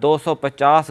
250